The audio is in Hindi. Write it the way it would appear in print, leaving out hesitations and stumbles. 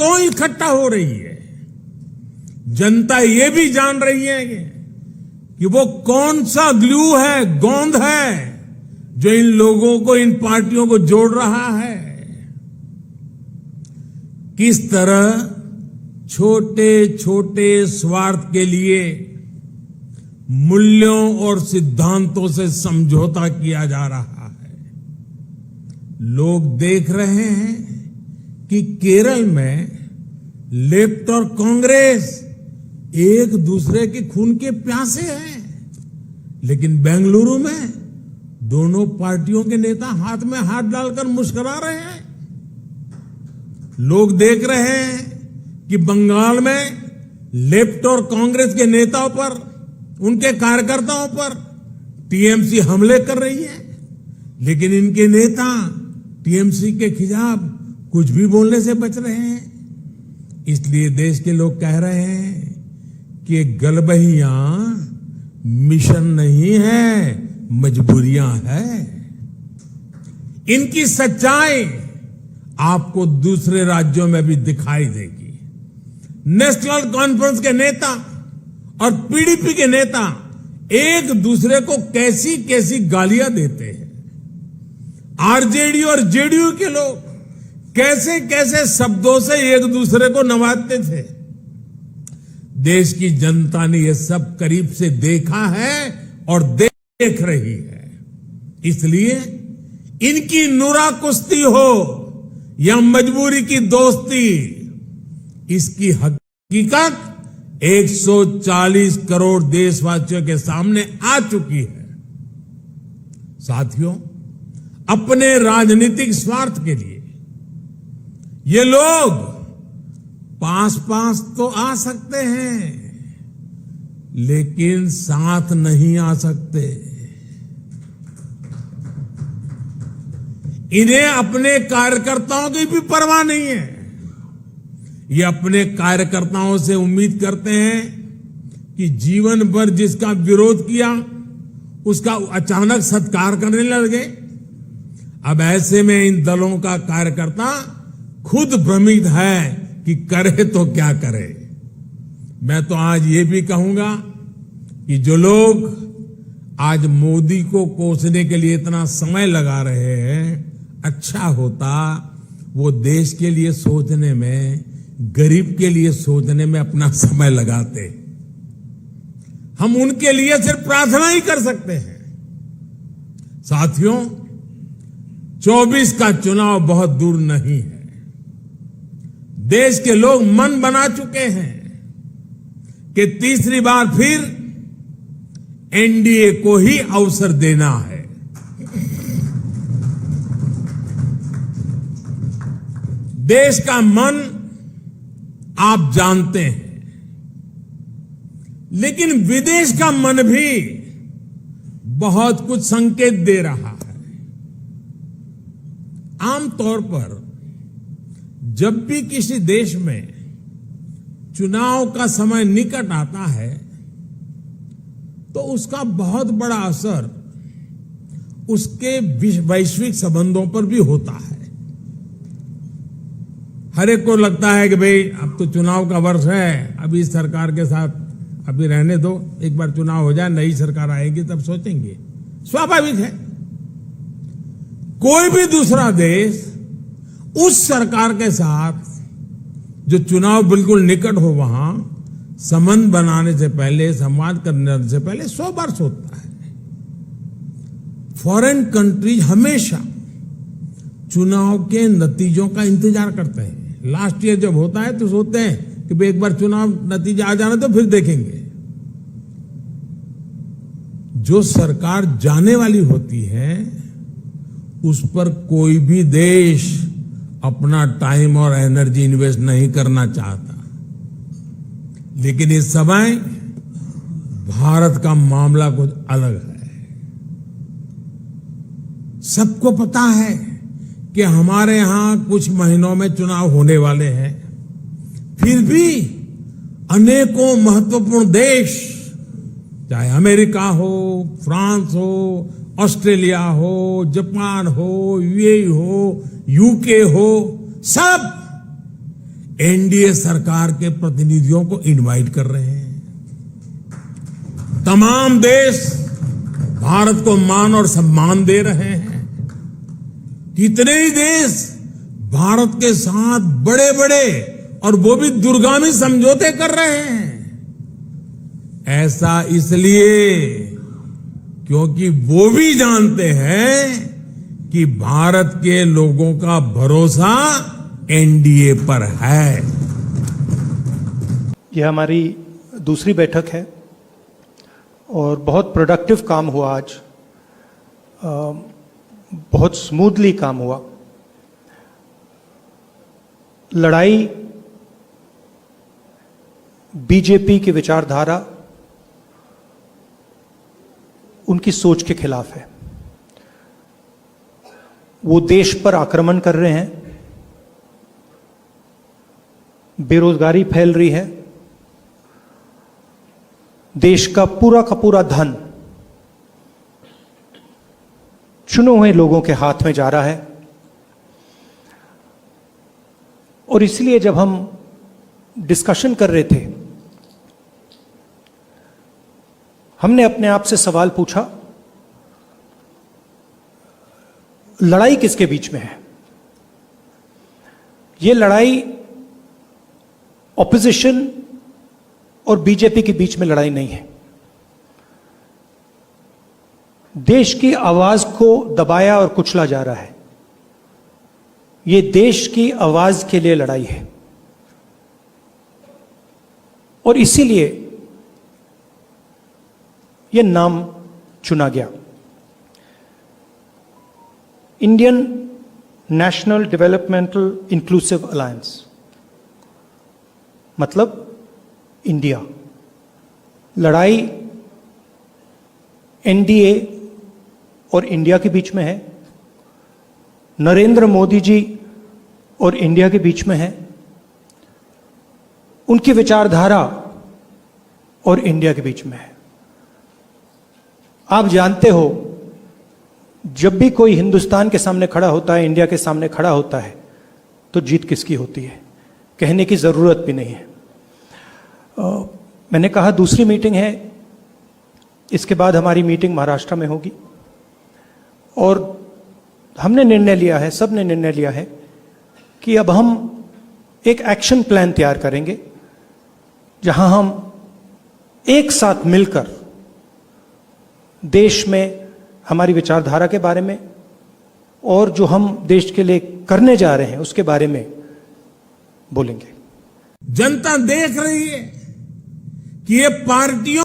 क्यों इकट्ठा हो रही है? जनता ये भी जान रही है कि वो कौन सा ग्लू है, गोंद है, जो इन लोगों को, इन पार्टियों को जोड़ रहा है। किस तरह छोटे छोटे स्वार्थ के लिए मूल्यों और सिद्धांतों से समझौता किया जा रहा है। लोग देख रहे हैं कि केरल में लेफ्ट और कांग्रेस एक दूसरे के खून के प्यासे हैं, लेकिन बेंगलुरु में दोनों पार्टियों के नेता हाथ में हाथ डालकर मुस्कुरा रहे हैं। लोग देख रहे हैं कि बंगाल में लेफ्ट और कांग्रेस के नेताओं पर, उनके कार्यकर्ताओं पर टीएमसी हमले कर रही है, लेकिन इनके नेता टीएमसी के खिलाफ कुछ भी बोलने से बच रहे हैं। इसलिए देश के लोग कह रहे हैं कि गलबहियां मिशन नहीं है, मजबूरियां है। इनकी सच्चाई आपको दूसरे राज्यों में भी दिखाई देगी। नेशनल कॉन्फ्रेंस के नेता और पीडीपी के नेता एक दूसरे को कैसी कैसी गालियां देते हैं। आरजेडी और जेडीयू के लोग कैसे कैसे शब्दों से एक दूसरे को नवाजते थे। देश की जनता ने यह सब करीब से देखा है और देख रही है। इसलिए इनकी नुरा कुश्ती हो या मजबूरी की दोस्ती, इसकी हकीकत 140 करोड़ देशवासियों के सामने आ चुकी है। साथियों, अपने राजनीतिक स्वार्थ के लिए ये लोग पास पास तो आ सकते हैं, लेकिन साथ नहीं आ सकते। इन्हें अपने कार्यकर्ताओं की भी परवाह नहीं है। ये अपने कार्यकर्ताओं से उम्मीद करते हैं कि जीवन भर जिसका विरोध किया उसका अचानक सत्कार करने लगे। अब ऐसे में इन दलों का कार्यकर्ता खुद भ्रमित है कि करे तो क्या करे। मैं तो आज ये भी कहूंगा कि जो लोग आज मोदी को कोसने के लिए इतना समय लगा रहे हैं, अच्छा होता वो देश के लिए सोचने में, गरीब के लिए सोचने में अपना समय लगाते। हम उनके लिए सिर्फ प्रार्थना ही कर सकते हैं। साथियों, 24 का चुनाव बहुत दूर नहीं है। देश के लोग मन बना चुके हैं कि तीसरी बार फिर एनडीए को ही अवसर देना है। देश का मन आप जानते हैं, लेकिन विदेश का मन भी बहुत कुछ संकेत दे रहा है। आमतौर पर जब भी किसी देश में चुनाव का समय निकट आता है तो उसका बहुत बड़ा असर उसके वैश्विक संबंधों पर भी होता है। हर एक को लगता है कि भाई अब तो चुनाव का वर्ष है, अभी इस सरकार के साथ अभी रहने दो, एक बार चुनाव हो जाए, नई सरकार आएगी तब सोचेंगे। स्वाभाविक है। कोई भी दूसरा देश उस सरकार के साथ जो चुनाव बिल्कुल निकट हो वहां संबंध बनाने से पहले, संवाद करने से पहले 100 बार सोचता है। फॉरेन कंट्रीज हमेशा चुनाव के नतीजों का इंतजार करते हैं। लास्ट ईयर जब होता है तो सोचते हैं कि भाई एक बार चुनाव नतीजा आ जाना तो फिर देखेंगे। जो सरकार जाने वाली होती है उस पर कोई भी देश अपना टाइम और एनर्जी इन्वेस्ट नहीं करना चाहता। लेकिन इस समय भारत का मामला कुछ अलग है। सबको पता है कि हमारे यहां कुछ महीनों में चुनाव होने वाले हैं, फिर भी अनेकों महत्वपूर्ण देश, चाहे अमेरिका हो, फ्रांस हो, ऑस्ट्रेलिया हो, जापान हो, यूएई हो, यूके हो, सब एनडीए सरकार के प्रतिनिधियों को इनवाइट कर रहे हैं। तमाम देश भारत को मान और सम्मान दे रहे हैं। कितने ही देश भारत के साथ बड़े बड़े और वो भी दूरगामी समझौते कर रहे हैं। ऐसा इसलिए क्योंकि वो भी जानते हैं कि भारत के लोगों का भरोसा एनडीए पर है। यह हमारी दूसरी बैठक है और बहुत प्रोडक्टिव काम हुआ आज, बहुत स्मूथली काम हुआ। लड़ाई बीजेपी की विचारधारा, उनकी सोच के खिलाफ है। वो देश पर आक्रमण कर रहे हैं, बेरोजगारी फैल रही है, देश का पूरा धन चुने हुए लोगों के हाथ में जा रहा है। और इसलिए जब हम डिस्कशन कर रहे थे, हमने अपने आप से सवाल पूछा, लड़ाई किसके बीच में है? ये लड़ाई ऑपोजिशन और बीजेपी के बीच में लड़ाई नहीं है। देश की आवाज को दबाया और कुचला जा रहा है। ये देश की आवाज के लिए लड़ाई है और इसीलिए ये नाम चुना गया, Indian national developmental inclusive alliance, मतलब इंडिया। लड़ाई एनडीए और इंडिया के बीच में है, नरेंद्र मोदी जी और इंडिया के बीच में है, उनकी विचारधारा और इंडिया के बीच में है। आप जानते हो, जब भी कोई हिंदुस्तान के सामने खड़ा होता है, इंडिया के सामने खड़ा होता है, तो जीत किसकी होती है? कहने की जरूरत भी नहीं है। मैंने कहा दूसरी मीटिंग है, इसके बाद हमारी मीटिंग महाराष्ट्र में होगी और हमने निर्णय लिया है, सब ने निर्णय लिया है कि अब हम एक एक्शन प्लान तैयार करेंगे जहां हम एक साथ मिलकर देश में हमारी विचारधारा के बारे में और जो हम देश के लिए करने जा रहे हैं उसके बारे में बोलेंगे। जनता देख रही है कि ये पार्टियों